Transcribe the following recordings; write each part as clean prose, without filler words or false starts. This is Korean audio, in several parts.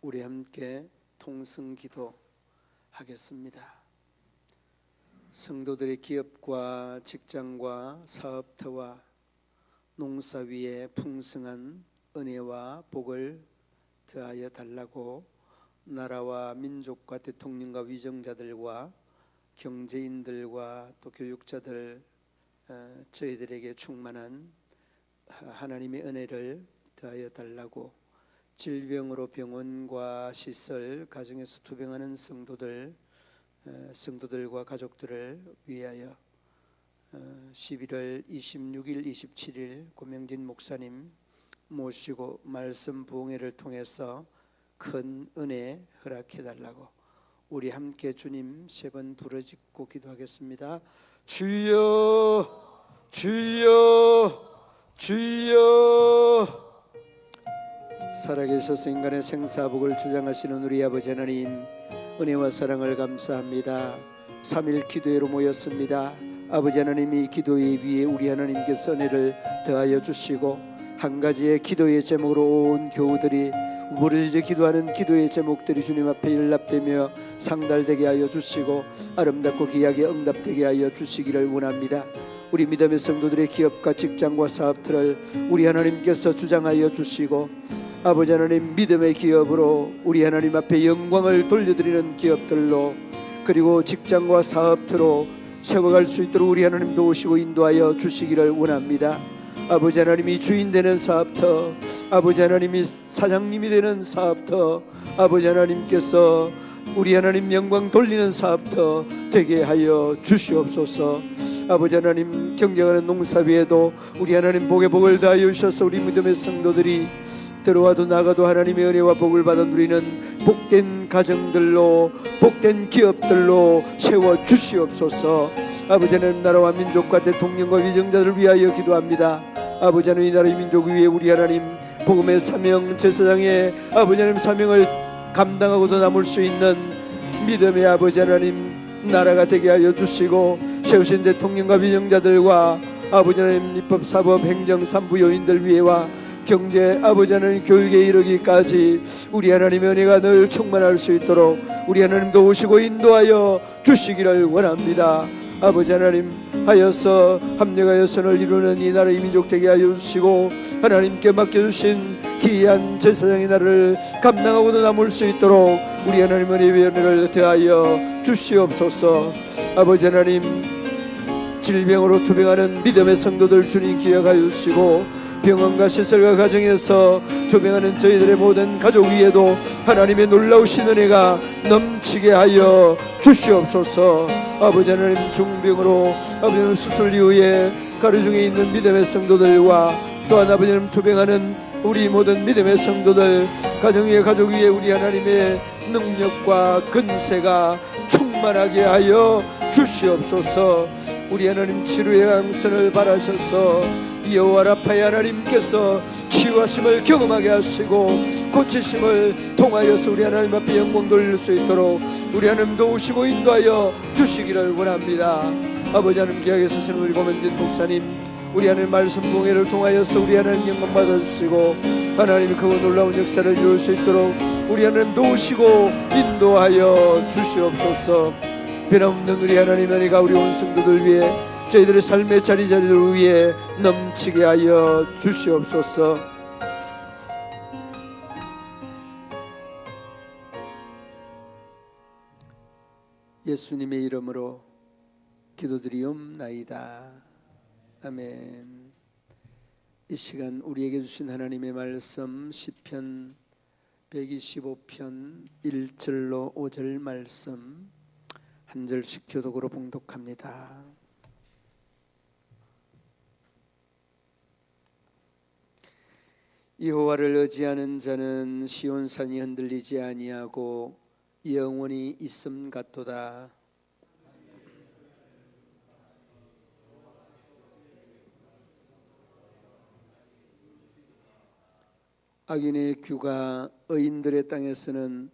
우리 함께 통성기도 하겠습니다. 성도들의 기업과 직장과 사업터와 농사 위에 풍성한 은혜와 복을 더하여 달라고 나라와 민족과 대통령과 위정자들과 경제인들과 또 교육자들 저희들에게 충만한 하나님의 은혜를 더하여 달라고 질병으로 병원과 시설, 가정에서 투병하는 성도들과 가족들을 위하여 11월 26일, 27일 고명진 목사님 모시고 말씀 부흥회를 통해서 큰 은혜 허락해 달라고 우리 함께 주님 3번 부르짖고 기도하겠습니다. 주여, 주여, 주여. 살아계셔서 인간의 생사복을 주장하시는 우리 아버지 하나님, 은혜와 사랑을 감사합니다. 3일 기도회로 모였습니다. 아버지 하나님이 기도회 위에 우리 하나님께서 은혜를 더하여 주시고 한 가지의 기도의 제목으로 온 교우들이 부르짖어 기도하는 기도의 제목들이 주님 앞에 연락되며 상달되게 하여 주시고 아름답고 귀하게 응답되게 하여 주시기를 원합니다. 우리 믿음의 성도들의 기업과 직장과 사업들을 우리 하나님께서 주장하여 주시고 아버지 하나님 믿음의 기업으로 우리 하나님 앞에 영광을 돌려드리는 기업들로 그리고 직장과 사업터로 세워갈 수 있도록 우리 하나님 도우시고 인도하여 주시기를 원합니다. 아버지 하나님이 주인 되는 사업터, 아버지 하나님이 사장님이 되는 사업터, 아버지 하나님께서 우리 하나님 영광 돌리는 사업터 되게 하여 주시옵소서. 아버지 하나님 경쟁하는 농사비에도 우리 하나님 복의 복을 다하여 주셔서 우리 믿음의 성도들이 들어와도 나가도 하나님의 은혜와 복을 받은 우리는 복된 가정들로 복된 기업들로 세워 주시옵소서. 아버지 하나님 나라와 민족과 대통령과 위정자들을 위하여 기도합니다. 아버지 하나님 이 나라의 민족 위에 우리 하나님 복음의 사명 제사장의 아버지 하나님 사명을 감당하고도 남을 수 있는 믿음의 아버지 하나님 나라가 되게 하여 주시고 세우신 대통령과 위정자들과 아버지 하나님 입법 사법 행정 산부 요인들 위에와 경제 아버지 하나님 교육에 이르기까지 우리 하나님의 은혜가 늘 충만할 수 있도록 우리 하나님 도우시고 인도하여 주시기를 원합니다. 아버지 하나님 하여서 합력하여 선을 이루는 이 나라의 민족 되게 하여 주시고 하나님께 맡겨주신 귀한 제사장의 나라를 감당하고도 남을 수 있도록 우리 하나님 은혜의 은혜를 더하여 주시옵소서. 아버지 하나님 질병으로 투병하는 믿음의 성도들 주님 기억하여 주시고 병원과 시설과 가정에서 투병하는 저희들의 모든 가족 위에도 하나님의 놀라우신 은혜가 넘치게 하여 주시옵소서. 아버지 하나님 중병으로 아버지 하나님 수술 이후에 가루 중에 있는 믿음의 성도들과 또한 아버지 하나님 투병하는 우리 모든 믿음의 성도들 가정 위에 가족 위에 우리 하나님의 능력과 근세가 충만하게 하여 주시옵소서. 우리 하나님 치료의 강선을 바라셔서 여호와 라파의 하나님께서 치유하심을 경험하게 하시고 고치심을 통하여서 우리 하나님 앞에 영광 돌릴 수 있도록 우리 하나님 도우시고 인도하여 주시기를 원합니다. 아버지 하나님 귀하게 서시는 우리 고명진 목사님 우리 하나님 말씀 공회를 통하여서 우리 하나님 영광 받아주시고 하나님이 그 놀라운 역사를 이룰 수 있도록 우리 하나님 도우시고 인도하여 주시옵소서. 변함없는 우리 하나님의 은혜가 우리 온 성도들 위해 저희들의 삶의 자리자리를 위해 넘치게 하여 주시옵소서. 예수님의 이름으로 기도드리옵나이다. 아멘. 이 시간 우리에게 주신 하나님의 말씀 시편 125편 1절로 5절 말씀 한 절씩 교독으로 봉독합니다. 여호와를 의지하는 자는 시온산이 흔들리지 아니하고 영원히 있음 같도다. 악인의 규가 의인들의 땅에서는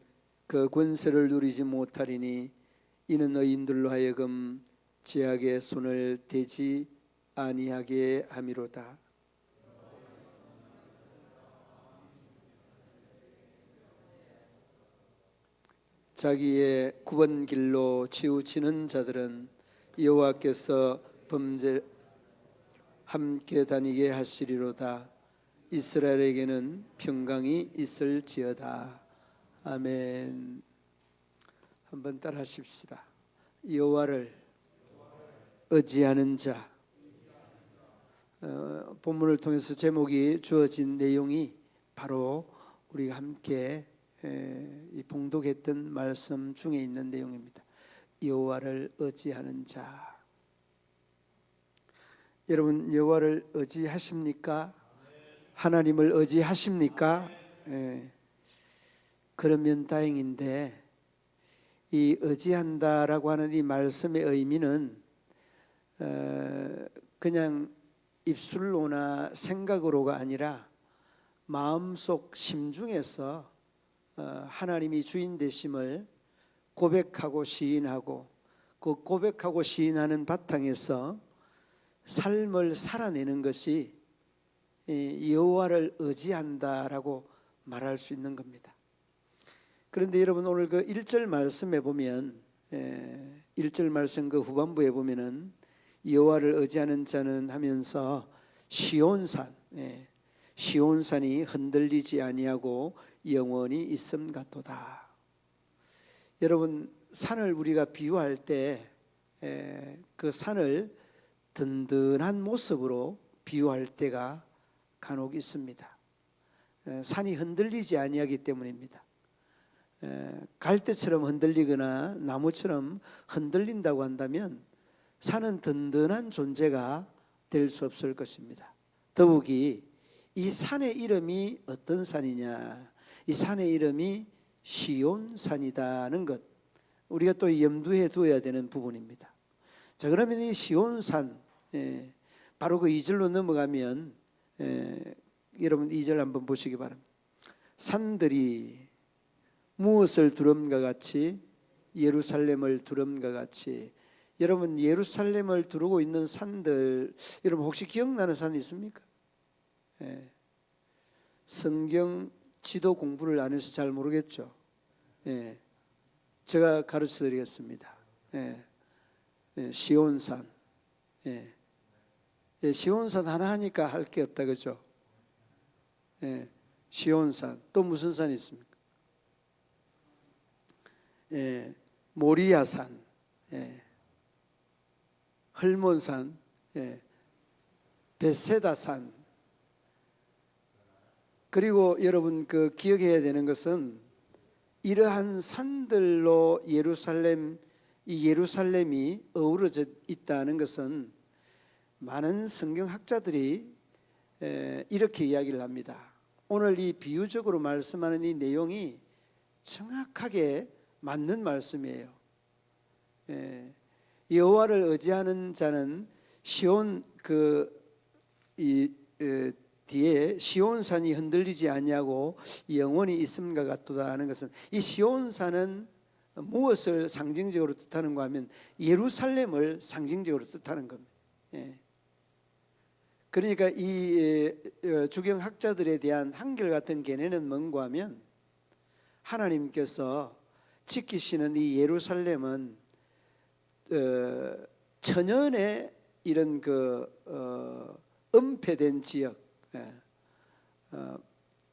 그 권세를 누리지 못하리니 이는 의인들로 하여금 죄악의 손을 대지 아니하게 함이로다. 자기의 굽은 길로 치우치는 자들은 여호와께서 범죄 함께 다니게 하시리로다. 이스라엘에게는 평강이 있을지어다. 아멘. 한번 따라 하십시다. 여호와를 의지하는 자. 본문을 통해서 제목이 주어진 내용이 바로 우리가 함께 봉독했던 말씀 중에 있는 내용입니다. 여호와를 의지하는 자. 여러분, 여호와를 의지하십니까? 하나님을 의지하십니까? 그러면 다행인데, 이 의지한다라고 하는 이 말씀의 의미는 그냥 입술로나 생각으로가 아니라 마음속 심중에서 하나님이 주인 되심을 고백하고 시인하고, 그 고백하고 시인하는 바탕에서 삶을 살아내는 것이 여호와를 의지한다라고 말할 수 있는 겁니다. 그런데 여러분, 오늘 그 1절 말씀에 보면 1절 말씀 그 후반부에 보면은 여호와를 의지하는 자는 하면서 시온산, 시온산이 흔들리지 아니하고 영원히 있음 같도다. 여러분, 산을 우리가 비유할 때 그 산을 든든한 모습으로 비유할 때가 간혹 있습니다. 산이 흔들리지 아니하기 때문입니다. 갈대처럼 흔들리거나 나무처럼 흔들린다고 한다면 산은 든든한 존재가 될 수 없을 것입니다. 더욱이 이 산의 이름이 어떤 산이냐, 이 산의 이름이 시온산이다는 것, 우리가 또 염두에 두어야 되는 부분입니다. 자, 그러면 이 시온산, 바로 그 2절로 넘어가면 여러분 2절 한번 보시기 바랍니다. 산들이 무엇을 두름과 같이 예루살렘을 두름과 같이. 여러분, 예루살렘을 두르고 있는 산들, 여러분 혹시 기억나는 산이 있습니까? 성경 지도 공부를 안 해서 잘 모르겠죠. 제가 가르쳐 드리겠습니다. 시온산. 시온산 하나 하니까 할 게 없다, 그죠? 시온산. 또 무슨 산이 있습니까? 모리아산, 헐몬산, 베세다산. 그리고 여러분 그 기억해야 되는 것은 이러한 산들로 이 예루살렘이 어우러져 있다는 것은 많은 성경학자들이 이렇게 이야기를 합니다. 오늘 이 비유적으로 말씀하는 이 내용이 정확하게 맞는 말씀이에요. 여호와를 의지하는 자는 시온 뒤에 시온산이 흔들리지 아니하고 영원히 있음과 같도다 하는 것은, 이 시온산은 무엇을 상징적으로 뜻하는가 하면 예루살렘을 상징적으로 뜻하는 겁니다. 그러니까 이 주경학자들에 대한 한결같은 견해는 뭔가 하면, 하나님께서 지키시는 이 예루살렘은 천연의 이런 은폐된 지역,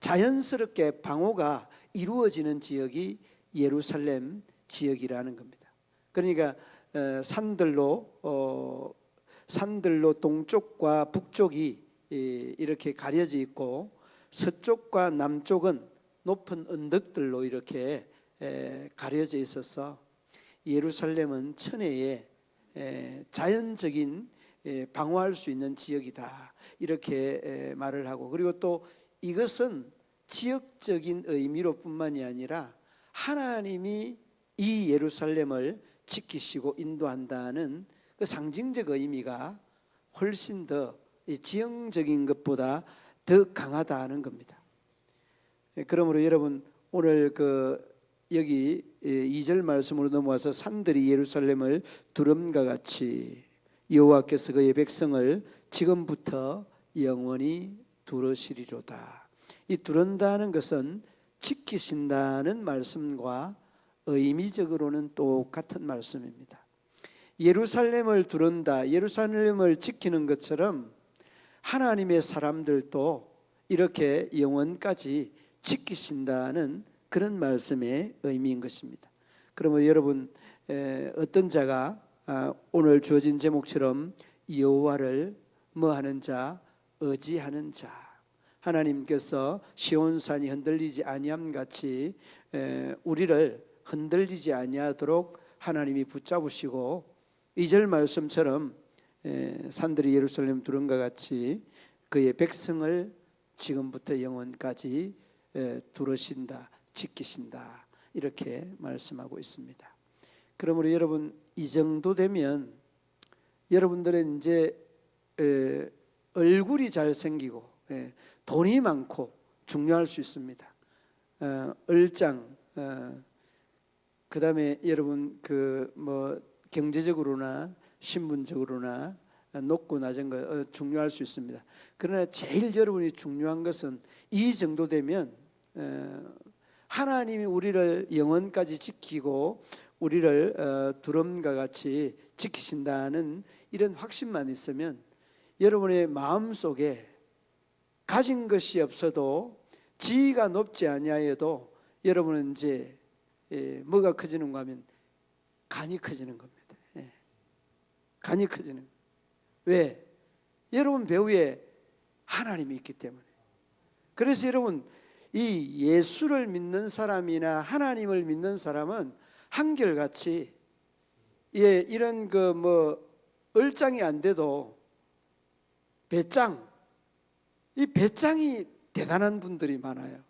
자연스럽게 방호가 이루어지는 지역이 예루살렘 지역이라는 겁니다. 그러니까 산들로 동쪽과 북쪽이 이렇게 가려져 있고, 서쪽과 남쪽은 높은 언덕들로 이렇게 가려져 있어서 예루살렘은 천혜의 자연적인 방어할 수 있는 지역이다, 이렇게 말을 하고, 그리고 또 이것은 지역적인 의미로 뿐만이 아니라 하나님이 이 예루살렘을 지키시고 인도한다는 그 상징적 의미가 훨씬 더 지형적인 것보다 더 강하다는 겁니다. 그러므로 여러분, 오늘 여기 2절 말씀으로 넘어와서 산들이 예루살렘을 두름과 같이 여호와께서 그의 백성을 지금부터 영원히 두르시리로다. 이 두른다는 것은 지키신다는 말씀과 의미적으로는 똑같은 말씀입니다. 예루살렘을 두른다, 예루살렘을 지키는 것처럼 하나님의 사람들도 이렇게 영원까지 지키신다는 그런 말씀의 의미인 것입니다. 그러면 여러분, 어떤 자가 오늘 주어진 제목처럼 여호와를 뭐하는 자? 의지하는 자. 하나님께서 시온산이 흔들리지 아니함 같이 우리를 흔들리지 아니하도록 하나님이 붙잡으시고 2절 말씀처럼 산들이 예루살렘 두른과 같이 그의 백성을 지금부터 영원까지 두르신다, 지키신다, 이렇게 말씀하고 있습니다. 그러므로 여러분, 이 정도 되면 여러분들은 이제 얼굴이 잘생기고 돈이 많고 중요할 수 있습니다. 얼짱, 그 다음에 여러분 경제적으로나 신분적으로나 높고 낮은 거 중요할 수 있습니다. 그러나 제일 여러분이 중요한 것은 이 정도 되면 하나님이 우리를 영원까지 지키고 우리를 두름과 같이 지키신다는 이런 확신만 있으면 여러분의 마음속에 가진 것이 없어도 지위가 높지 아니하여도 여러분은 이제 뭐가 커지는가 하면 간이 커지는 겁니다. 간이 커지는 거예요. 왜? 여러분 배후에 하나님이 있기 때문에. 그래서 여러분, 이 예수를 믿는 사람이나 하나님을 믿는 사람은 한결같이 이런 얼짱이 안 돼도 배짱, 이 배짱이 대단한 분들이 많아요.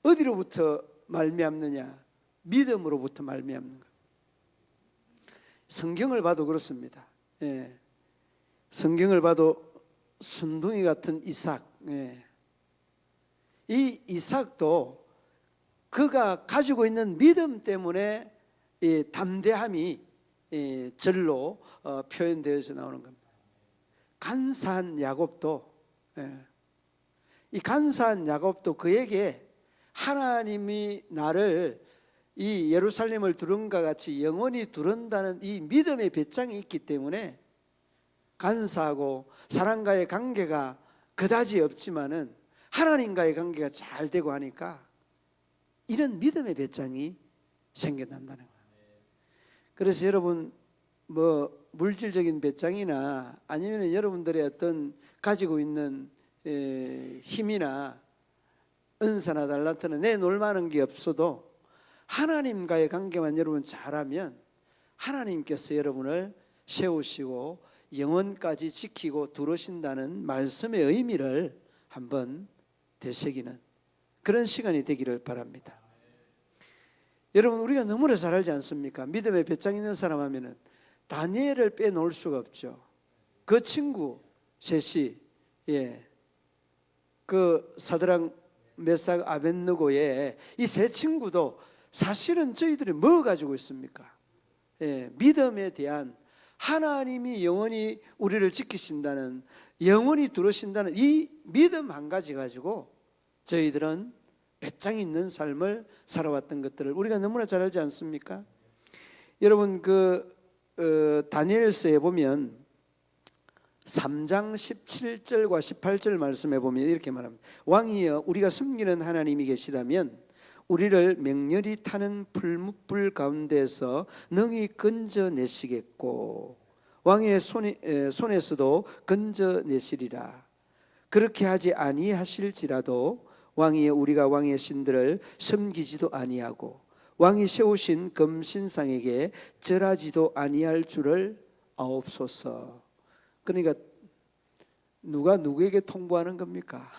어디로부터 말미암느냐? 믿음으로부터 말미암는 것. 성경을 봐도 그렇습니다. 성경을 봐도 순둥이 같은 이삭, 이 이삭도 그가 가지고 있는 믿음 때문에 이 담대함이 절로 표현되어서 나오는 겁니다. 간사한 야곱도, 이 간사한 야곱도 그에게 하나님이 나를 이 예루살렘을 두른과 같이 영원히 두른다는 이 믿음의 배짱이 있기 때문에 간사하고 사람과의 관계가 그다지 없지만은 하나님과의 관계가 잘 되고 하니까 이런 믿음의 배짱이 생겨난다는 거예요. 그래서 여러분 물질적인 배짱이나 아니면 여러분들의 어떤 가지고 있는 힘이나 은사나 달란트는 내놓을 만한 게 없어도 하나님과의 관계만 여러분 잘하면 하나님께서 여러분을 세우시고 영원까지 지키고 두르신다는 말씀의 의미를 한번 되새기는 그런 시간이 되기를 바랍니다. 여러분, 우리가 너무나 잘 알지 않습니까? 믿음의 배짱 있는 사람 하면은 다니엘을 빼놓을 수가 없죠. 그 친구 셋이 그 사드락 메삭 아벳느고의 이 세 친구도 사실은 저희들이 뭐 가지고 있습니까? 믿음에 대한 하나님이 영원히 우리를 지키신다는, 영원히 두르신다는 이 믿음 한 가지 가지고 저희들은 배짱 있는 삶을 살아왔던 것들을 우리가 너무나 잘 알지 않습니까? 여러분, 다니엘서에 보면 3장 17절과 18절 말씀에 보면 이렇게 말합니다. 왕이여, 우리가 섬기는 하나님이 계시다면 우리를 맹렬히 타는 풀무불 가운데서 능히 건져내시겠고 왕의 손에서도 건져내시리라. 그렇게 하지 아니하실지라도 왕이여, 우리가 왕의 신들을 섬기지도 아니하고 왕이 세우신 금신상에게 절하지도 아니할 줄을 아옵소서. 그러니까 누가 누구에게 통보하는 겁니까?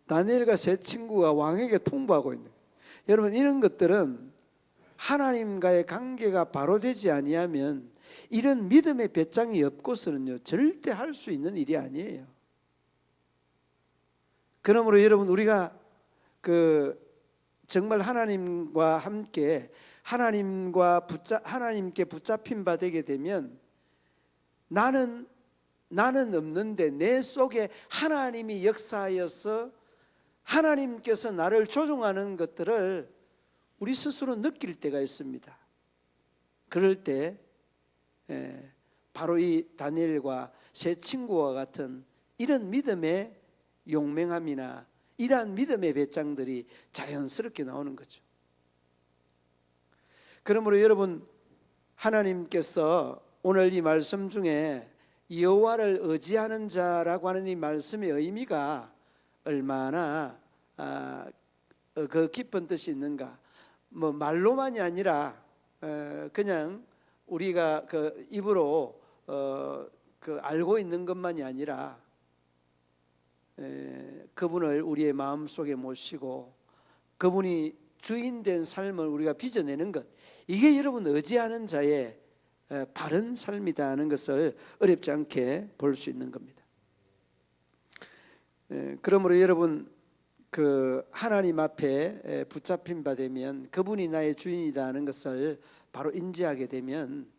다니엘과 세 친구가 왕에게 통보하고 있는 거예요. 여러분, 이런 것들은 하나님과의 관계가 바로 되지 아니하면 이런 믿음의 배짱이 없고서는요 절대 할 수 있는 일이 아니에요. 그러므로 여러분, 우리가 정말 하나님과 함께 하나님께 붙잡힌 바 되게 되면 나는 없는데 내 속에 하나님이 역사하여서 하나님께서 나를 조종하는 것들을 우리 스스로 느낄 때가 있습니다. 그럴 때 바로 이 다니엘과 세 친구와 같은 이런 믿음의 용맹함이나 이러한 믿음의 배짱들이 자연스럽게 나오는 거죠. 그러므로 여러분, 하나님께서 오늘 이 말씀 중에 여호와를 의지하는 자라고 하는 이 말씀의 의미가 얼마나 그 깊은 뜻이 있는가. 뭐 말로만이 아니라 그냥 우리가 그 입으로 그 알고 있는 것만이 아니라 그분을 우리의 마음속에 모시고 그분이 주인된 삶을 우리가 빚어내는 것, 이게 여러분 의지하는 자의 바른 삶이라는 것을 어렵지 않게 볼 수 있는 겁니다. 그러므로 여러분, 그 하나님 앞에 붙잡힌 바 되면 그분이 나의 주인이라는 것을 바로 인지하게 되면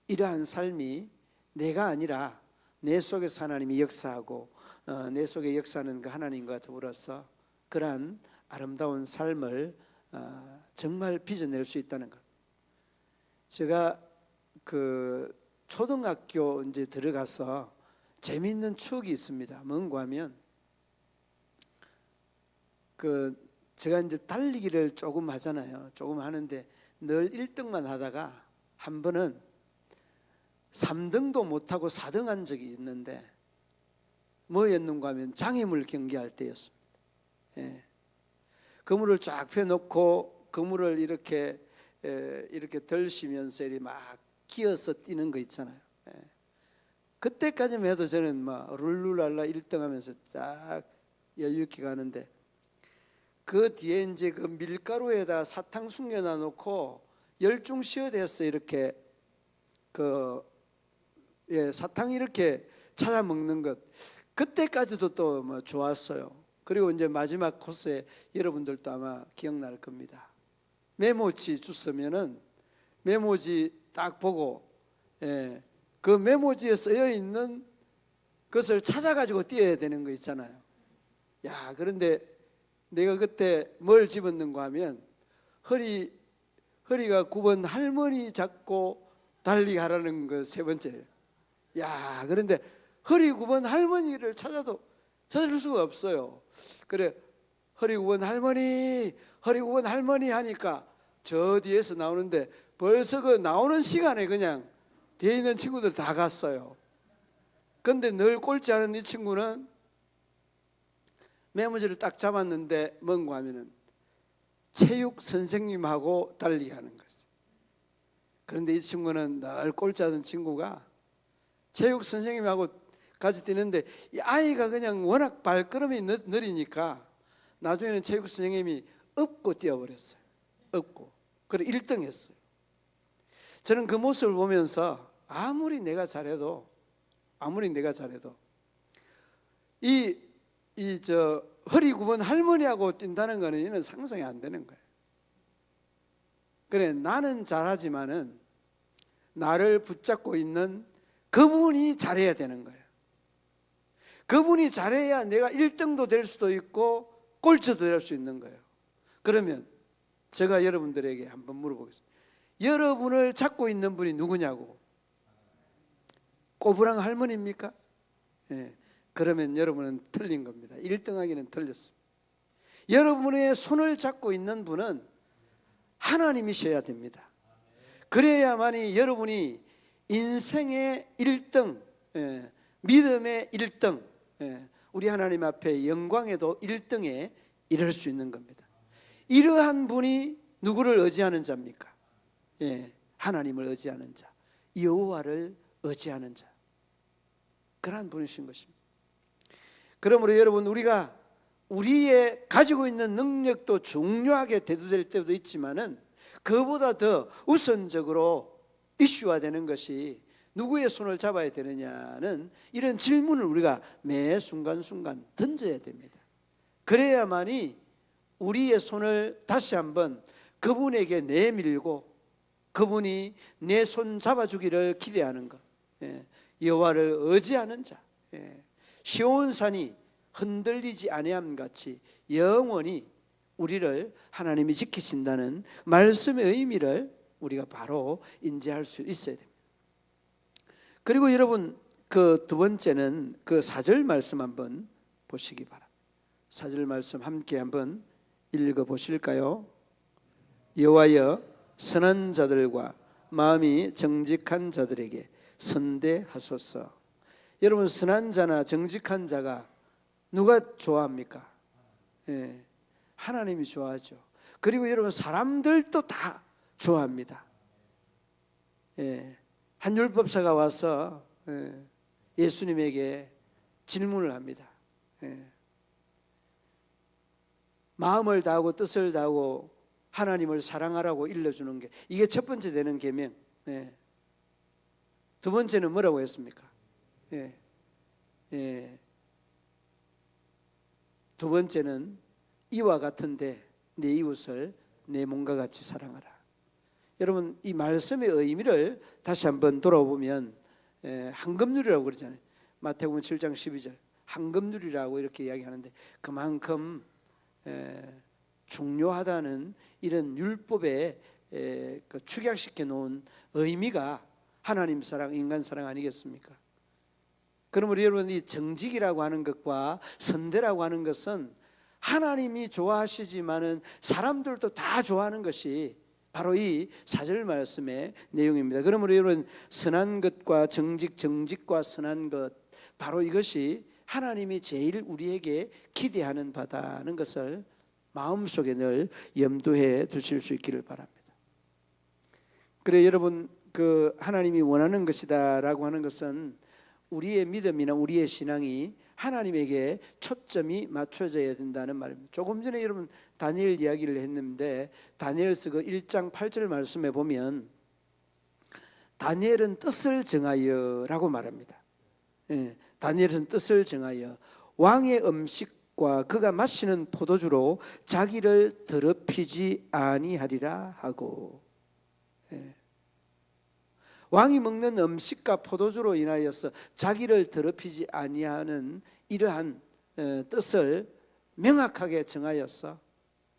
이러한 삶이 내가 아니라 내 속에서 하나님이 역사하고 내 속에 역사하는 그 하나님과 더불어서 그러한 아름다운 삶을 정말 빚어낼 수 있다는 것. 제가 그 초등학교 이제 들어가서 재미있는 추억이 있습니다. 뭔가 하면 그 제가 이제 달리기를 조금 하잖아요. 조금 하는데 늘 1등만 하다가 한 번은 3등도 못하고 4등 한 적이 있는데 뭐였는가 하면 장애물 경기할 때였습니다. 그물을 쫙 펴놓고 그물을 이렇게 덜시면서 막 기어서 뛰는 거 있잖아요. 그때까지만 해도 저는 막 룰루랄라 1등 하면서 쫙 여유 있게 가는데 그 뒤에 이제 그 밀가루에다 사탕 숨겨놔 놓고 열중시어대서 이렇게 사탕 이렇게 찾아 먹는 것, 그때까지도 또 뭐 좋았어요. 그리고 이제 마지막 코스에 여러분들도 아마 기억날 겁니다. 메모지 주스면은 메모지 딱 보고 그 메모지에 쓰여 있는 것을 찾아가지고 뛰어야 되는 거 있잖아요. 야, 그런데 내가 그때 뭘 집었는가 하면 허리가 9번 할머니 잡고 달리기 하라는 거 세 번째예요. 야, 그런데 허리 9번 할머니를 찾을 수가 없어요. 그래, 허리 9번 할머니 하니까 저 뒤에서 나오는데 벌써 그 나오는 시간에 그냥 뒤에 있는 친구들 다 갔어요. 근데 늘 꼴찌하는 이 친구는 메모지를 딱 잡았는데 뭔가 하면은 체육 선생님하고 달리기 하는 거예요. 그런데 이 친구는 늘 꼴찌하던 친구가 체육 선생님하고 같이 뛰는데 이 아이가 그냥 워낙 발걸음이 느리니까 나중에는 체육 선생님이 업고 뛰어버렸어요. 업고. 그래 1등 했어요. 저는 그 모습을 보면서 아무리 내가 잘해도 허리 9번 할머니하고 뛴다는 거는 이는 상상이 안 되는 거예요. 그래, 나는 잘하지만은 나를 붙잡고 있는 그분이 잘해야 되는 거예요. 그분이 잘해야 내가 1등도 될 수도 있고 꼴찌도 될 수 있는 거예요. 그러면 제가 여러분들에게 한번 물어보겠습니다. 여러분을 잡고 있는 분이 누구냐고? 꼬부랑 할머니입니까? 그러면 여러분은 틀린 겁니다. 1등하기는 틀렸습니다. 여러분의 손을 잡고 있는 분은 하나님이셔야 됩니다. 그래야만이 여러분이 인생의 1등, 믿음의 1등, 우리 하나님 앞에 영광에도 1등에 이를 수 있는 겁니다. 이러한 분이 누구를 의지하는 자입니까? 하나님을 의지하는 자, 여호와를 의지하는 자, 그러한 분이신 것입니다. 그러므로 여러분, 우리가 우리의 가지고 있는 능력도 중요하게 대두될 때도 있지만은 그보다 더 우선적으로 이슈화되는 것이 누구의 손을 잡아야 되느냐는 이런 질문을 우리가 매 순간순간 던져야 됩니다. 그래야만이 우리의 손을 다시 한번 그분에게 내밀고 그분이 내 손 잡아주기를 기대하는 것, 여호와를 의지하는 자, 시온산이 흔들리지 아니함 같이 영원히 우리를 하나님이 지키신다는 말씀의 의미를 우리가 바로 인지할 수 있어야 됩니다. 그리고 여러분, 그 두 번째는 그 4절 말씀 한번 보시기 바랍니다. 4절 말씀 함께 한번 읽어 보실까요? 여호와여, 선한 자들과 마음이 정직한 자들에게 선대하소서. 여러분, 선한 자나 정직한 자가 누가 좋아합니까? 예, 하나님이 좋아하죠. 그리고 여러분, 사람들도 다 좋아합니다. 예, 한 율법사가 와서 예수님에게 질문을 합니다. 예, 마음을 다하고 뜻을 다하고 하나님을 사랑하라고 일러주는 게, 이게 첫 번째 되는 계명. 예. 두 번째는 뭐라고 했습니까? 예. 예. 두 번째는 이와 같은데 내 이웃을 내 몸과 같이 사랑하라. 여러분, 이 말씀의 의미를 다시 한번 돌아보면 황금률이라고 그러잖아요. 마태복음 7장 12절 황금률이라고 이렇게 이야기하는데, 그만큼 중요하다는 이런 율법에 축약시켜 놓은 의미가 하나님 사랑, 인간 사랑 아니겠습니까? 그러므로 여러분, 이 정직이라고 하는 것과 선대라고 하는 것은 하나님이 좋아하시지만은 사람들도 다 좋아하는 것이 바로 이 4절 말씀의 내용입니다. 그러므로 여러분, 선한 것과 정직과 선한 것, 바로 이것이 하나님이 제일 우리에게 기대하는 바다는 것을 마음속에 늘 염두해 두실 수 있기를 바랍니다. 그래 여러분, 그 하나님이 원하는 것이다라고 하는 것은 우리의 믿음이나 우리의 신앙이 하나님에게 초점이 맞춰져야 된다는 말입니다. 조금 전에 여러분 다니엘 이야기를 했는데, 다니엘서 그 1장 8절 말씀에 보면 다니엘은 뜻을 정하여라고 말합니다. 예, 다니엘은 뜻을 정하여 왕의 음식과 그가 마시는 포도주로 자기를 더럽히지 아니하리라 하고, 예, 왕이 먹는 음식과 포도주로 인하여서 자기를 더럽히지 아니하는 이러한 뜻을 명확하게 정하여서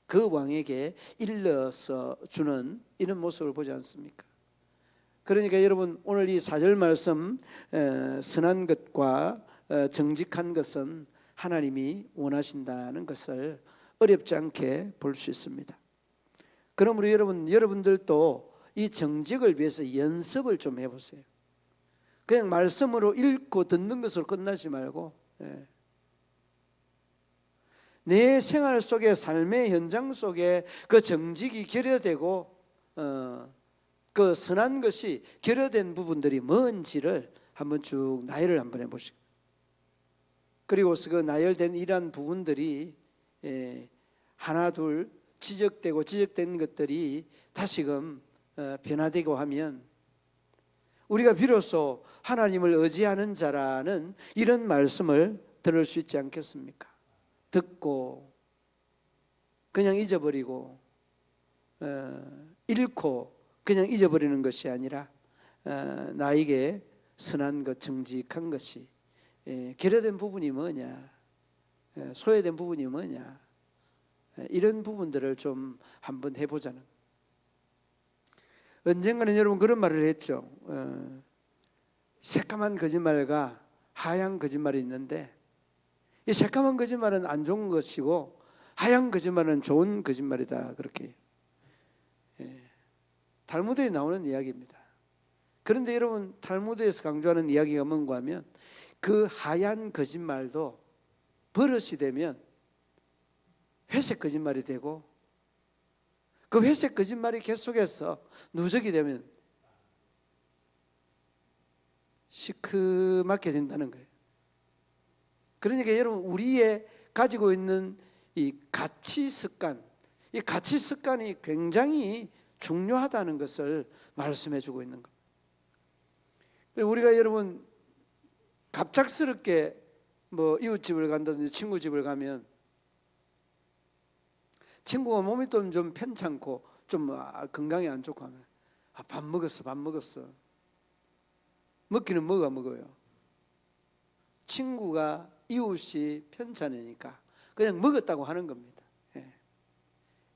그 왕에게 일러서 주는 이런 모습을 보지 않습니까? 그러니까 여러분, 오늘 이 4절 말씀, 선한 것과 정직한 것은 하나님이 원하신다는 것을 어렵지 않게 볼 수 있습니다. 그러므로 여러분들도 이 정직을 위해서 연습을 좀 해보세요. 그냥 말씀으로 읽고 듣는 것으로 끝나지 말고, 내 생활 속에, 삶의 현장 속에 그 정직이 결여되고 그 선한 것이 결여된 부분들이 뭔지를 한번 쭉 나열을 한번 해보시고, 그리고 그 나열된 이러한 부분들이 하나 둘 지적된 것들이 다시금 변화되고 하면 우리가 비로소 하나님을 의지하는 자라는 이런 말씀을 들을 수 있지 않겠습니까? 듣고 그냥 잊어버리고 잃고 그냥 잊어버리는 것이 아니라 나에게 선한 것, 정직한 것이 결여된 부분이 뭐냐, 소외된 부분이 뭐냐, 이런 부분들을 좀 한번 해보자는. 언젠가는 여러분 그런 말을 했죠. 새까만 거짓말과 하얀 거짓말이 있는데, 이 새까만 거짓말은 안 좋은 것이고 하얀 거짓말은 좋은 거짓말이다, 그렇게 탈무드에 나오는 이야기입니다. 그런데 여러분, 탈무드에서 강조하는 이야기가 뭔가 하면, 그 하얀 거짓말도 버릇이 되면 회색 거짓말이 되고, 그 회색 거짓말이 계속해서 누적이 되면 시커멓게 된다는 거예요. 그러니까 여러분, 우리의 가지고 있는 이 가치 습관, 이 가치 습관이 굉장히 중요하다는 것을 말씀해 주고 있는 거예요. 우리가 여러분 갑작스럽게 뭐 이웃집을 간다든지 친구 집을 가면, 친구가 몸이 좀 편찮고 좀 건강이 안 좋고 하면 밥 먹었어. 먹기는 뭐가 먹어요? 친구가 이웃이 편찮으니까 그냥 먹었다고 하는 겁니다.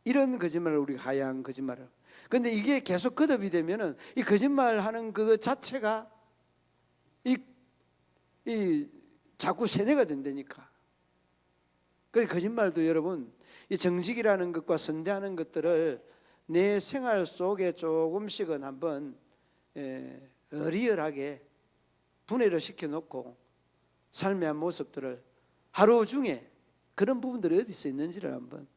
이런 거짓말을 우리가 하얀 거짓말을. 근데 이게 계속 거듭이 되면은 이 거짓말하는 그 자체가 이 자꾸 세뇌가 된다니까. 그 거짓말도 여러분, 이 정직이라는 것과 선대하는 것들을 내 생활 속에 조금씩은 한번 리얼하게 분해를 시켜놓고 삶의 한 모습들을 하루 중에 그런 부분들이 어디서 있는지를 한번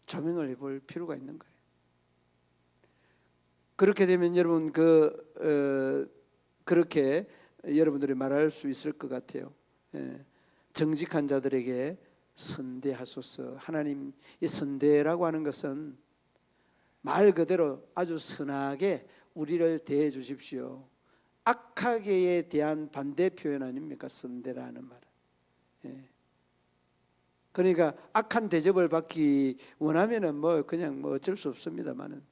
조명을 해볼 필요가 있는 거예요. 그렇게 되면 여러분 그렇게 여러분들이 말할 수 있을 것 같아요. 정직한 자들에게 선대하소서. 하나님, 이 선대라고 하는 것은 말 그대로 아주 선하게 우리를 대해 주십시오. 악하게에 대한 반대 표현 아닙니까? 선대라는 말은. 그러니까 악한 대접을 받기 원하면은 그냥 어쩔 수 없습니다만은,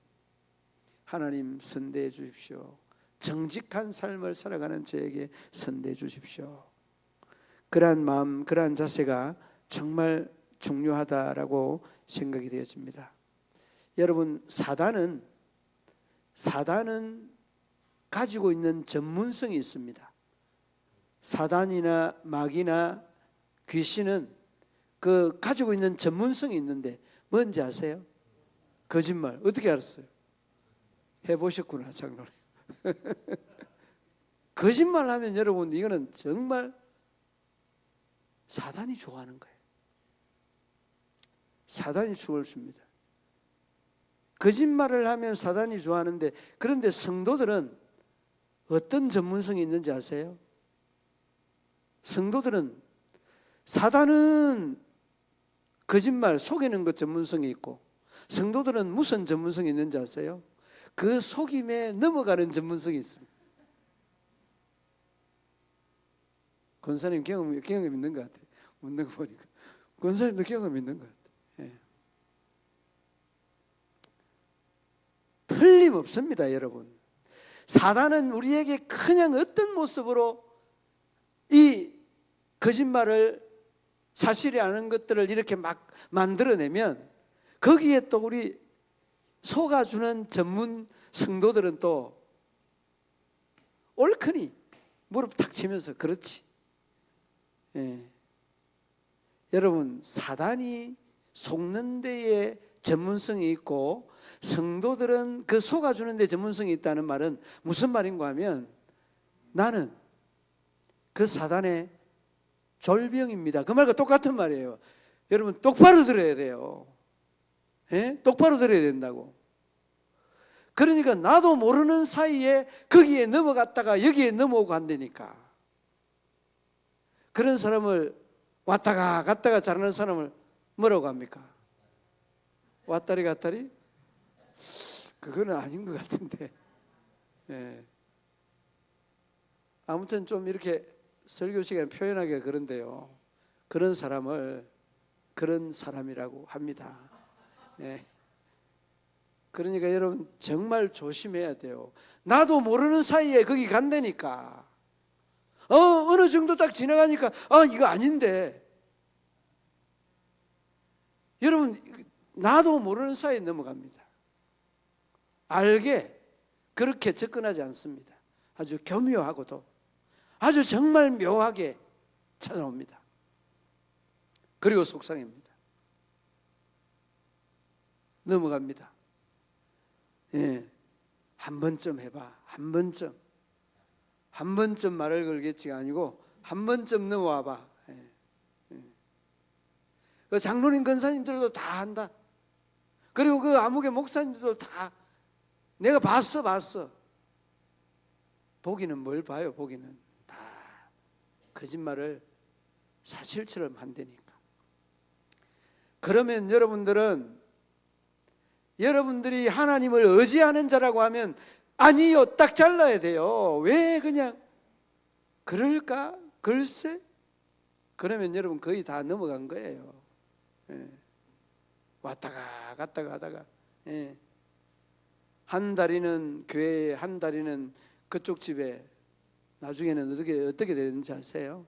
하나님 선대해 주십시오. 정직한 삶을 살아가는 저에게 선대해 주십시오. 그러한 마음, 그러한 자세가 정말 중요하다라고 생각이 되어집니다. 여러분, 사단은 가지고 있는 전문성이 있습니다. 사단이나 마귀나 귀신은 그 가지고 있는 전문성이 있는데 뭔지 아세요? 거짓말. 어떻게 알았어요? 해보셨구나, 장로님. 거짓말하면 여러분, 이거는 정말 사단이 좋아하는 거예요. 사단이 춤을 춥니다. 거짓말을 하면 사단이 좋아하는데, 그런데 성도들은 어떤 전문성이 있는지 아세요? 성도들은, 사단은 거짓말 속이는 것 전문성이 있고, 성도들은 무슨 전문성이 있는지 아세요? 그 속임에 넘어가는 전문성이 있습니다. 권사님 경험 있는 것 같아요. 묻는 거 보니까 권사님도 경험 있는 것 같아요. 틀림없습니다, 여러분. 사단은 우리에게 그냥 어떤 모습으로 이 거짓말을, 사실이 아닌 것들을 이렇게 막 만들어내면 거기에 또 우리 속아주는 전문 성도들은 또 옳거니 무릎 탁 치면서 그렇지. 여러분, 사단이 속는 데에 전문성이 있고 성도들은 그 속아주는 데 전문성이 있다는 말은 무슨 말인가 하면, 나는 그 사단의 졸병입니다, 그 말과 똑같은 말이에요. 여러분, 똑바로 들어야 돼요. 똑바로 들어야 된다고. 그러니까 나도 모르는 사이에 거기에 넘어갔다가 여기에 넘어오고 한다니까. 그런 사람을, 왔다가 갔다가 잘하는 사람을 뭐라고 합니까? 왔다리 갔다리? 그거는 아닌 것 같은데. 아무튼 좀 이렇게 설교 시간에 표현하기가 그런데요, 그런 사람을 그런 사람이라고 합니다. 그러니까 여러분, 정말 조심해야 돼요. 나도 모르는 사이에 거기 간다니까. 어느 정도 딱 지나가니까 이거 아닌데. 여러분, 나도 모르는 사이에 넘어갑니다. 알게 그렇게 접근하지 않습니다. 아주 교묘하고도 아주 정말 묘하게 찾아옵니다. 그리고 속상합니다. 넘어갑니다. 한 번쯤 해봐. 한 번쯤 말을 걸겠지가 아니고 한 번쯤 넘어와봐. 그 장로님 권사님들도 다 한다. 그리고 그 아무개 목사님들도 다 내가 봤어. 보기는 뭘 봐요? 보기는 다 거짓말을 사실처럼 한다니까. 그러면 여러분들이 하나님을 의지하는 자라고 하면 아니요, 딱 잘라야 돼요. 왜 그냥 그럴까? 글쎄? 그러면 여러분 거의 다 넘어간 거예요. 왔다가 갔다가 하다가 한 다리는 교회에, 한 다리는 그쪽 집에, 나중에는 어떻게 되는지 아세요?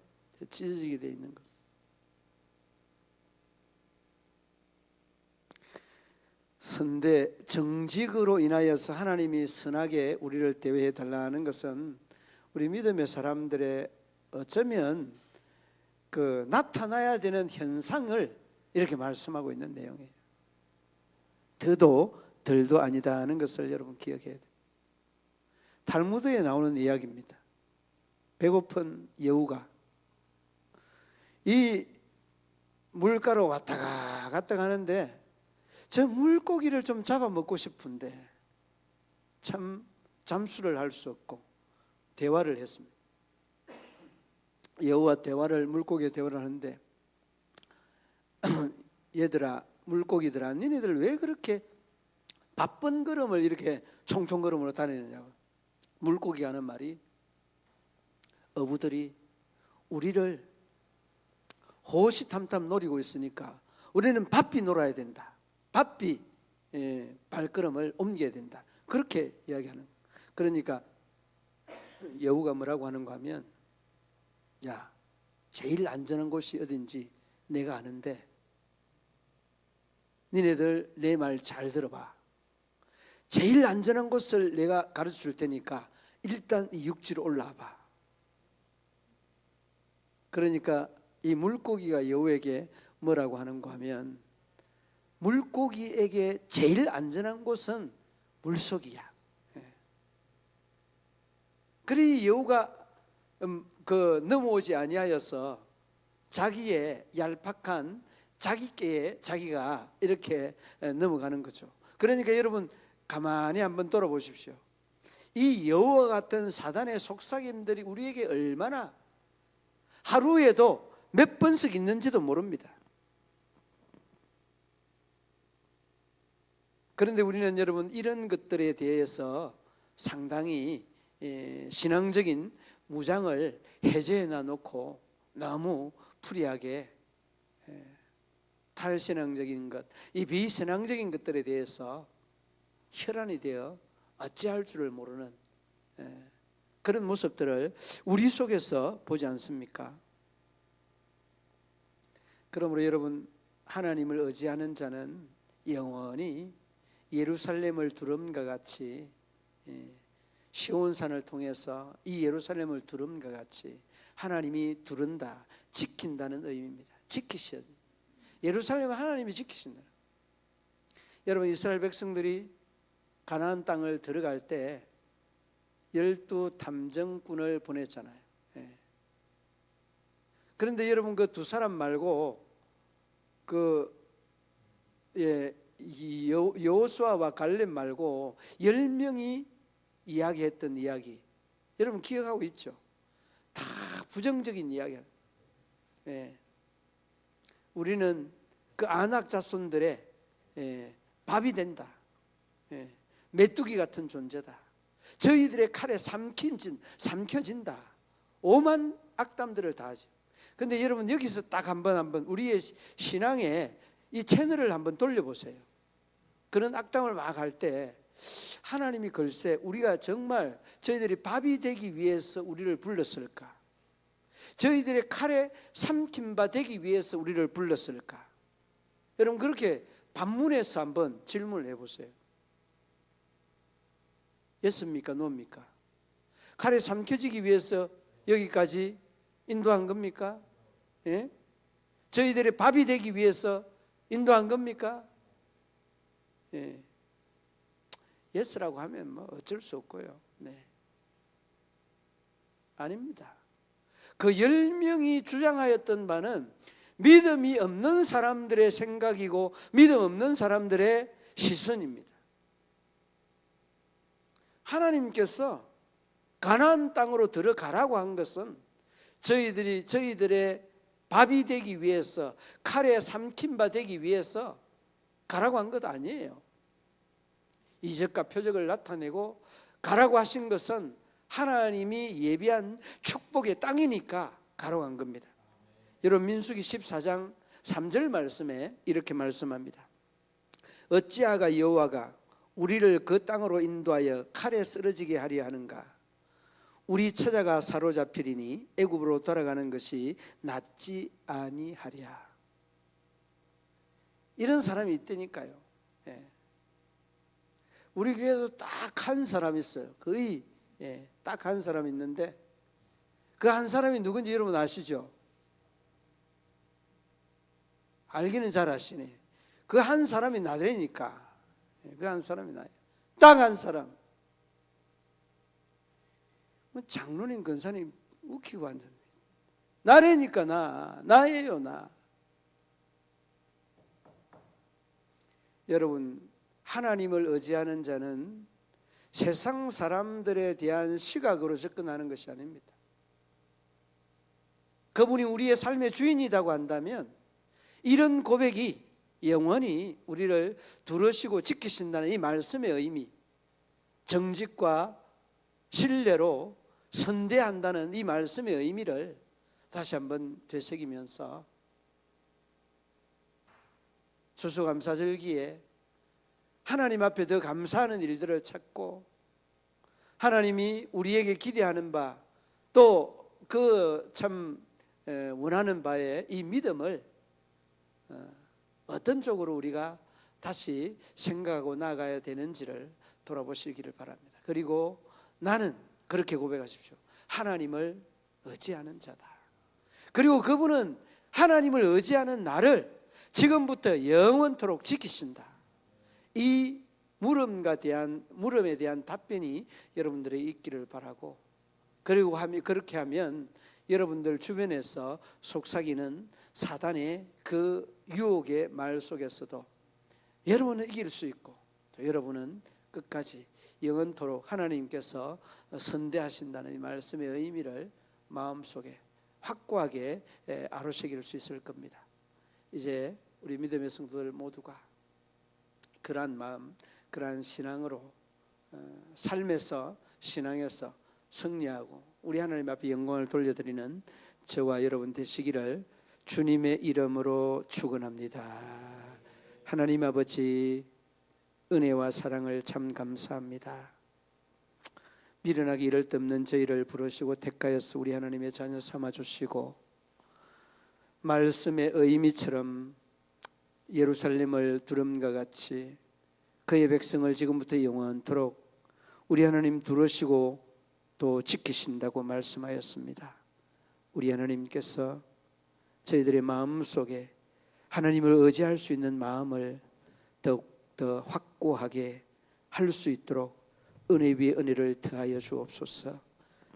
찢어지게 돼 있는 거. 선대 정직으로 인하여서 하나님이 선하게 우리를 대우해 달라는 것은 우리 믿음의 사람들의 어쩌면 그 나타나야 되는 현상을 이렇게 말씀하고 있는 내용이에요. 더도 덜도 아니다 하는 것을 여러분 기억해야 돼요. 탈무드에 나오는 이야기입니다. 배고픈 여우가 이 물가로 왔다가 갔다가 하는데 저 물고기를 좀 잡아 먹고 싶은데 참 잠수를 할 수 없고 대화를 했습니다. 여우와 물고기와 대화를 하는데 얘들아, 물고기들아, 니네들 왜 그렇게 바쁜 걸음을 이렇게 총총걸음으로 다니느냐고. 물고기가 하는 말이, 어부들이 우리를 호시탐탐 노리고 있으니까 우리는 바삐 놀아야 된다. 바삐 발걸음을 옮겨야 된다. 그렇게 이야기하는. 그러니까 여우가 뭐라고 하는가 하면, 야, 제일 안전한 곳이 어딘지 내가 아는데 니네들 내 말 잘 들어봐. 제일 안전한 곳을 내가 가르쳐 줄 테니까 일단 이 육지로 올라와봐. 그러니까 이 물고기가 여우에게 뭐라고 하는가 하면, 물고기에게 제일 안전한 곳은 물속이야. 그리 여우가 넘어오지 아니하여서 자기의 얄팍한 자기께에 자기가 이렇게 넘어가는 거죠. 그러니까 여러분 가만히 한번 돌아보십시오. 이 여우와 같은 사단의 속삭임들이 우리에게 얼마나 하루에도 몇 번씩 있는지도 모릅니다. 그런데 우리는 여러분 이런 것들에 대해서 상당히 신앙적인 무장을 해제해 놔놓고 너무 프리하게 탈신앙적인 것, 이 비신앙적인 것들에 대해서 혈안이 되어 어찌할 줄을 모르는 그런 모습들을 우리 속에서 보지 않습니까? 그러므로 여러분, 하나님을 의지하는 자는 영원히 예루살렘을 두름과 같이, 시온산을 통해서 이 예루살렘을 두름과 같이 하나님이 두른다, 지킨다는 의미입니다. 지키셔야 됩니다. 예루살렘은 하나님이 지키신다. 여러분, 이스라엘 백성들이 가나안 땅을 들어갈 때 12 탐정꾼을 보냈잖아요. 그런데 여러분, 그 두 사람 말고 여호수아와 갈렙 말고 10명이 이야기했던 이야기, 여러분 기억하고 있죠? 다 부정적인 이야기예요. 우리는 그 아낙 자손들의 밥이 된다. 메뚜기 같은 존재다. 저희들의 칼에 삼켜진다. 오만 악담들을 다 하죠. 근데 여러분 여기서 딱 한번 우리의 신앙에 이 채널을 한번 돌려보세요. 그런 악담을 막 할 때 하나님이 글쎄 우리가 정말 저희들이 밥이 되기 위해서 우리를 불렀을까? 저희들의 칼에 삼킨 바 되기 위해서 우리를 불렀을까? 여러분 그렇게 반문해서 한번 질문을 해보세요. 예습니까? 노입니까? 칼에 삼켜지기 위해서 여기까지 인도한 겁니까? 예? 저희들의 밥이 되기 위해서 인도한 겁니까? 예. 예스라고 하면 뭐 어쩔 수 없고요. 네. 아닙니다. 그 10명이 주장하였던 바는 믿음이 없는 사람들의 생각이고 믿음 없는 사람들의 시선입니다. 하나님께서 가나안 땅으로 들어가라고 한 것은 저희들의 밥이 되기 위해서, 칼에 삼킨 바 되기 위해서 가라고 한 것 아니에요. 이적과 표적을 나타내고 가라고 하신 것은 하나님이 예비한 축복의 땅이니까 가라고 한 겁니다. 여러분 민수기 14장 3절 말씀에 이렇게 말씀합니다. 어찌하가 여호와가 우리를 그 땅으로 인도하여 칼에 쓰러지게 하려 하는가? 우리 처자가 사로잡히리니 애굽으로 돌아가는 것이 낫지 아니하랴. 이런 사람이 있다니까요. 우리 교회도 딱 한 사람 있어요. 거의 딱 한 사람 있는데 그 한 사람이 누군지 여러분 아시죠? 알기는 잘 아시네. 그 한 사람이 나래니까. 그 한 사람이 나예요. 딱 한 사람. 뭐 장로님, 권사님 웃기고 앉았네. 나래니까 나예요, 나. 여러분, 하나님을 의지하는 자는 세상 사람들에 대한 시각으로 접근하는 것이 아닙니다. 그분이 우리의 삶의 주인이라고 한다면 이런 고백이 영원히 우리를 두르시고 지키신다는 이 말씀의 의미, 정직과 신뢰로 선대한다는 이 말씀의 의미를 다시 한번 되새기면서 추수감사절기에 하나님 앞에 더 감사하는 일들을 찾고 하나님이 우리에게 기대하는 바 또 그 참 원하는 바에 이 믿음을 어떤 쪽으로 우리가 다시 생각하고 나가야 되는지를 돌아보시기를 바랍니다. 그리고 나는 그렇게 고백하십시오. 하나님을 의지하는 자다. 그리고 그분은 하나님을 의지하는 나를 지금부터 영원토록 지키신다. 이 물음에 대한 답변이 여러분들의 있기를 바라고, 그리고 그렇게 하면 여러분들 주변에서 속삭이는 사단의 그 유혹의 말 속에서도 여러분은 이길 수 있고 또 여러분은 끝까지 영원토록 하나님께서 선대하신다는 이 말씀의 의미를 마음속에 확고하게 아로새길 수 있을 겁니다. 이제 우리 믿음의 성도들 모두가 그러한 마음, 그러한 신앙으로 삶에서, 신앙에서 승리하고 우리 하나님 앞에 영광을 돌려드리는 저와 여러분 되시기를 주님의 이름으로 축원합니다. 하나님 아버지, 은혜와 사랑을 참 감사합니다. 미련하기 이를 데 없는 저희를 부르시고 택하여서 우리 하나님의 자녀 삼아주시고 말씀의 의미처럼 예루살렘을 두름과 같이 그의 백성을 지금부터 영원토록 우리 하나님 두르시고 또 지키신다고 말씀하였습니다. 우리 하나님께서 저희들의 마음속에 하나님을 의지할 수 있는 마음을 더욱더 확고하게 할 수 있도록 은혜 위에 은혜를 더하여 주옵소서.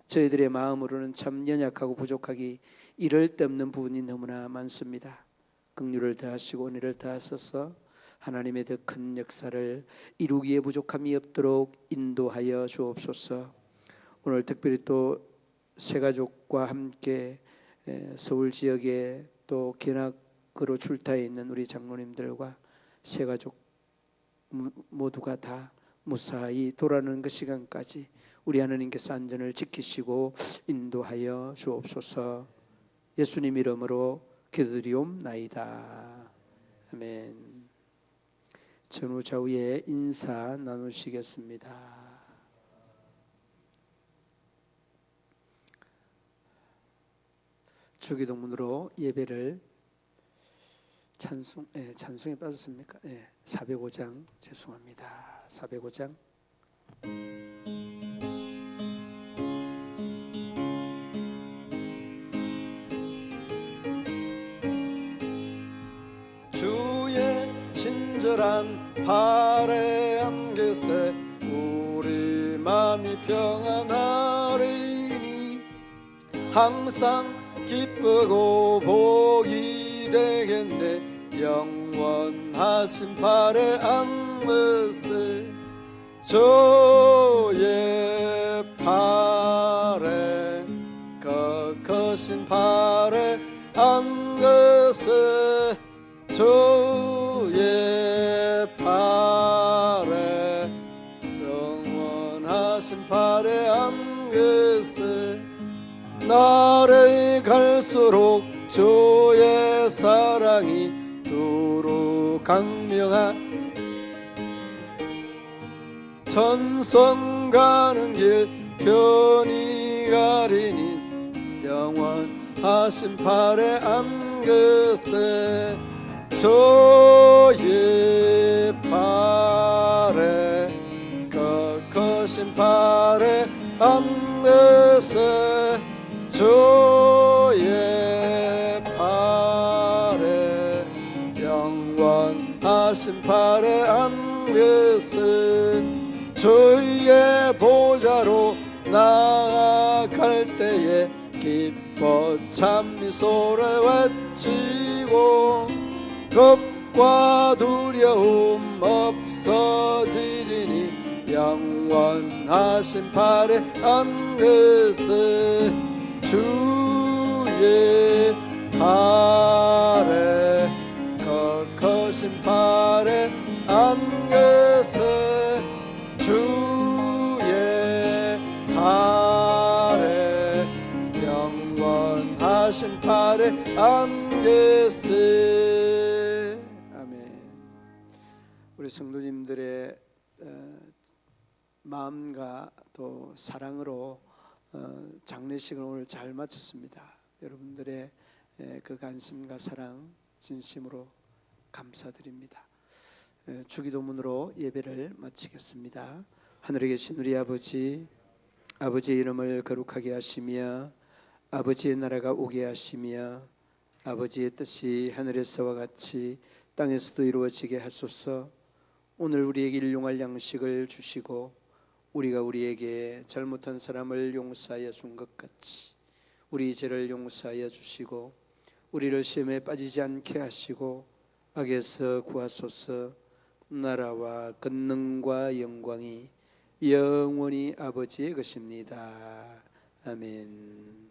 저희들의 마음으로는 참 연약하고 부족하기 이를 데 없는 부분이 너무나 많습니다. 긍휼을 더하시고 은혜를 더하셔서 하나님의 더 큰 역사를 이루기에 부족함이 없도록 인도하여 주옵소서. 오늘 특별히 또 새가족과 함께 서울 지역에 또 견학으로 출타해 있는 우리 장로님들과 새가족 모두가 다 무사히 돌아오는 그 시간까지 우리 하나님께서 안전을 지키시고 인도하여 주옵소서. 예수님 이름으로 기도드리옵나이다. 아멘. 전후 좌우에 인사 나누시겠습니다. 주기도문으로 예배를 찬송에 빠졌습니까? 405장 죄송합니다. 405장 주의 친절한 발의 안개세 우리 마음이 평안하리니 항상 기쁘고 복이 되겠네. 영원하신 발의 안개세 주의 발에 거크신 발의 안개세 주의 발에 영원하신 발의 안개세 날이 갈수록 주의 사랑이 두루 강명한 천성 가는 길 편히 가리니 영원하신 발의 안개세 주의 발에 거친 팔에 안으세 주의 팔에 영원하신 팔에 안으세 주의 보좌로 나아갈 때에 기뻐 찬미소를 외치고 겁과 두려움 없어지리니 영원하신 팔에 안으세 주의 팔에 거친 팔에 안으세 주의 팔에 영원하신 팔에 안으세. 아멘. 우리 성도님들의 마음과 또 사랑으로 장례식을 오늘 잘 마쳤습니다. 여러분들의 그 관심과 사랑 진심으로 감사드립니다. 주기도문으로 예배를 마치겠습니다. 하늘에 계신 우리 아버지, 아버지의 이름을 거룩하게 하시며 아버지의 나라가 오게 하시며 아버지의 뜻이 하늘에서와 같이 땅에서도 이루어지게 하소서. 오늘 우리에게 일용할 양식을 주시고 우리가 우리에게 잘못한 사람을 용서하여 준 것 같이 우리 죄를 용서하여 주시고 우리를 시험에 빠지지 않게 하시고 악에서 구하소서. 나라와 권능과 영광이 영원히 아버지의 것입니다. 아멘.